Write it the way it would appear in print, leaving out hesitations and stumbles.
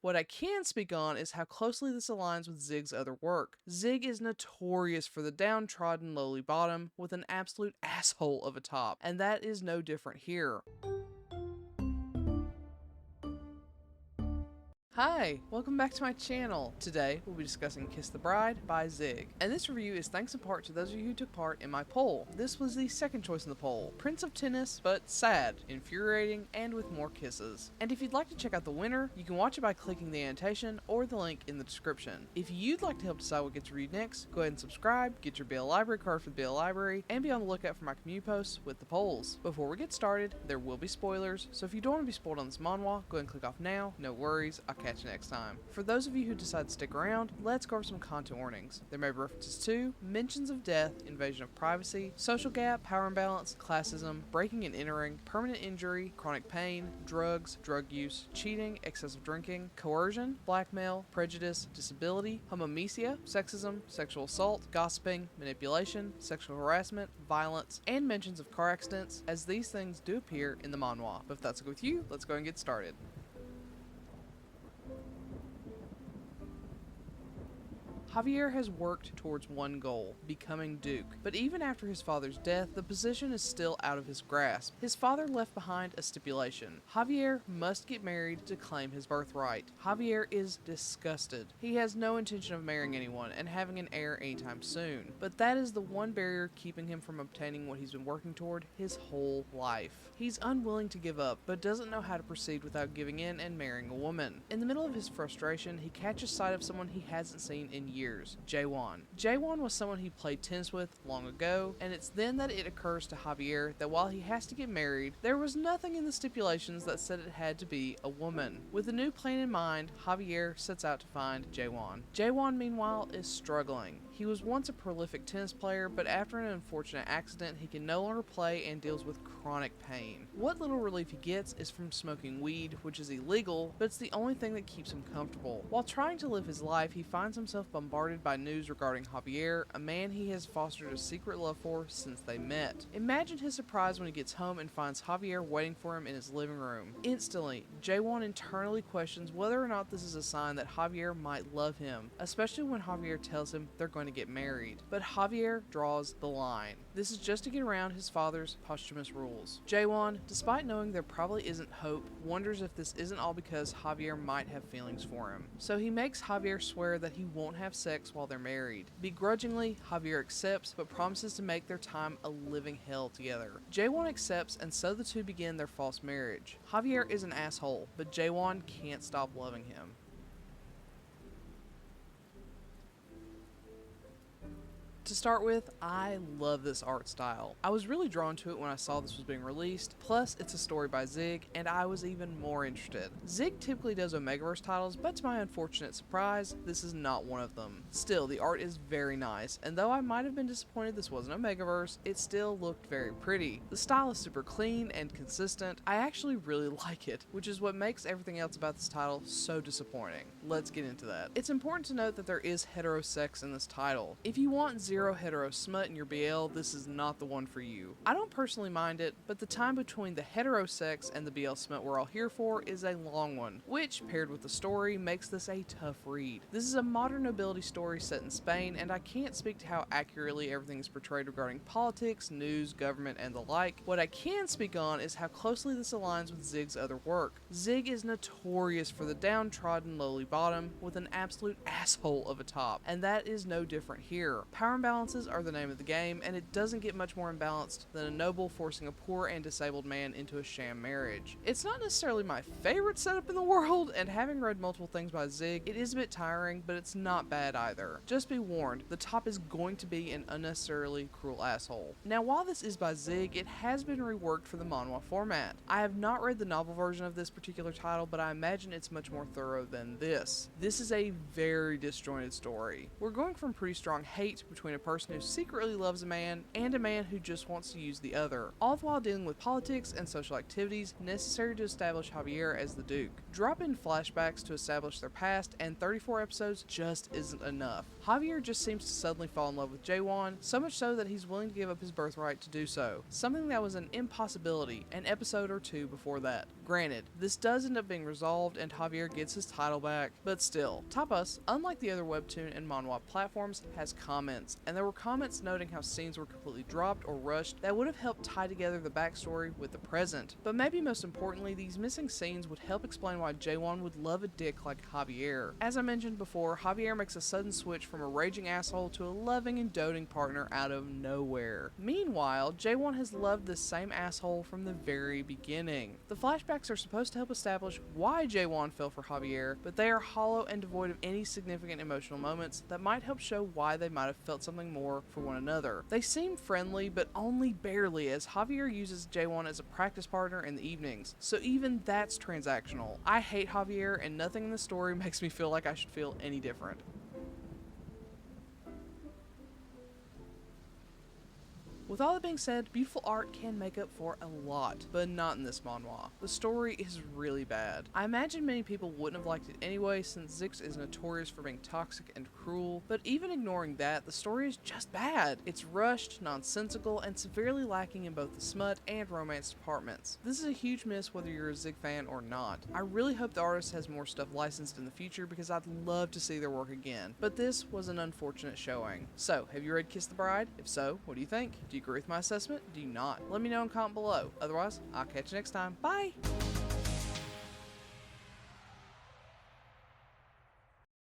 What I can speak on is how closely this aligns with Zig's other work. Zig is notorious for the downtrodden lowly bottom with an absolute asshole of a top, and that is no different here. Hi, welcome back to my channel. Today, we'll be discussing Kiss the Bride by Zig. And this review is thanks in part to those of you who took part in my poll. This was the second choice in the poll. Prince of Tennis, but sad, infuriating, and with more kisses. And if you'd like to check out the winner, you can watch it by clicking the annotation or the link in the description. If you'd like to help decide what gets reviewed next, go ahead and subscribe, get your BL Library card for the BL Library, and be on the lookout for my community posts with the polls. Before we get started, there will be spoilers, so if you don't want to be spoiled on this manhwa, go ahead and click off now. No worries, I'll catch you next time. For those of you who decide to stick around, let's go over some content warnings. There may be references to mentions of death, invasion of privacy, social gap, power imbalance, classism, breaking and entering, permanent injury, chronic pain, drugs, drug use, cheating, excessive drinking, coercion, blackmail, prejudice, disability, homomesia, sexism, sexual assault, gossiping, manipulation, sexual harassment, violence, and mentions of car accidents, as these things do appear in the manhwa. But if that's okay with you, let's go and get started. Javier has worked towards one goal, becoming Duke, but even after his father's death, the position is still out of his grasp. His father left behind a stipulation. Javier must get married to claim his birthright. Javier is disgusted. He has no intention of marrying anyone and having an heir anytime soon, but that is the one barrier keeping him from obtaining what he's been working toward his whole life. He's unwilling to give up, but doesn't know how to proceed without giving in and marrying a woman. In the middle of his frustration, he catches sight of someone he hasn't seen in years. Jaewon. Jaewon was someone he played tennis with long ago, and it's then that it occurs to Javier that while he has to get married, there was nothing in the stipulations that said it had to be a woman. With a new plan in mind, Javier sets out to find Jaewon. Jaewon, meanwhile, is struggling. He was once a prolific tennis player, but after an unfortunate accident, he can no longer play and deals with chronic pain. What little relief he gets is from smoking weed, which is illegal, but it's the only thing that keeps him comfortable. While trying to live his life, he finds himself bombarded by news regarding Javier, a man he has fostered a secret love for since they met. Imagine his surprise when he gets home and finds Javier waiting for him in his living room. Instantly, Jaewon internally questions whether or not this is a sign that Javier might love him, especially when Javier tells him they're going to get married. But Javier draws the line. This is just to get around his father's posthumous rules. Jaewon, despite knowing there probably isn't hope, wonders if this isn't all because Javier might have feelings for him. So he makes Javier swear that he won't have sex while they're married. Begrudgingly, Javier accepts, but promises to make their time a living hell together. Jaewon accepts, and so the two begin their false marriage. Javier is an asshole, but Jaewon can't stop loving him. To start with, I love this art style. I was really drawn to it when I saw this was being released, plus it's a story by Zig, and I was even more interested. Zig typically does Omegaverse titles, but to my unfortunate surprise, this is not one of them. Still, the art is very nice, and though I might have been disappointed this wasn't Omegaverse, it still looked very pretty. The style is super clean and consistent. I actually really like it, which is what makes everything else about this title so disappointing. Let's get into that. It's important to note that there is heterosex in this title. If you want zero hetero smut in your BL, this is not the one for you. I don't personally mind it, but the time between the heterosex and the BL smut we're all here for is a long one, which, paired with the story, makes this a tough read. This is a modern nobility story set in Spain, and I can't speak to how accurately everything is portrayed regarding politics, news, government, and the like. What I can speak on is how closely this aligns with Zig's other work. Zig is notorious for the downtrodden lowly bottom with an absolute asshole of a top, and that is no different here. Power imbalances are the name of the game, and it doesn't get much more imbalanced than a noble forcing a poor and disabled man into a sham marriage. It's not necessarily my favorite setup in the world, and having read multiple things by Zig, it is a bit tiring, but it's not bad either. Just be warned, the top is going to be an unnecessarily cruel asshole. Now, while this is by Zig, it has been reworked for the manhwa format. I have not read the novel version of this particular title, but I imagine it's much more thorough than this. This is a very disjointed story. We're going from pretty strong hate between a person who secretly loves a man and a man who just wants to use the other, all the while dealing with politics and social activities necessary to establish Javier as the Duke. Drop in flashbacks to establish their past, and 34 episodes just isn't enough. Javier just seems to suddenly fall in love with Jaewon, so much so that he's willing to give up his birthright to do so, something that was an impossibility an episode or two before that. Granted, this does end up being resolved and Javier gets his title back, but still, Tapas, unlike the other webtoon and manhwa platforms, has comments, and there were comments noting how scenes were completely dropped or rushed that would have helped tie together the backstory with the present. But maybe most importantly, these missing scenes would help explain why Jaewon would love a dick like Javier. As I mentioned before, Javier makes a sudden switch from a raging asshole to a loving and doting partner out of nowhere. Meanwhile, Jaewon has loved this same asshole from the very beginning. The flashbacks are supposed to help establish why Jaewon fell for Javier, but they are hollow and devoid of any significant emotional moments that might help show why they might have felt something more for one another. They seem friendly, but only barely, as Javier uses Jaewon as a practice partner in the evenings, so even that's transactional. I hate Javier, and nothing in the story makes me feel like I should feel any different. With all that being said, beautiful art can make up for a lot, but not in this manhwa. The story is really bad. I imagine many people wouldn't have liked it anyway, since Zix is notorious for being toxic and cruel, but even ignoring that, the story is just bad. It's rushed, nonsensical, and severely lacking in both the smut and romance departments. This is a huge miss whether you're a Zig fan or not. I really hope the artist has more stuff licensed in the future because I'd love to see their work again, but this was an unfortunate showing. So, have you read Kiss the Bride? If so, what do you think? Do you agree with my assessment? Do you not? Let me know in comment below. Otherwise, I'll catch you next time. Bye!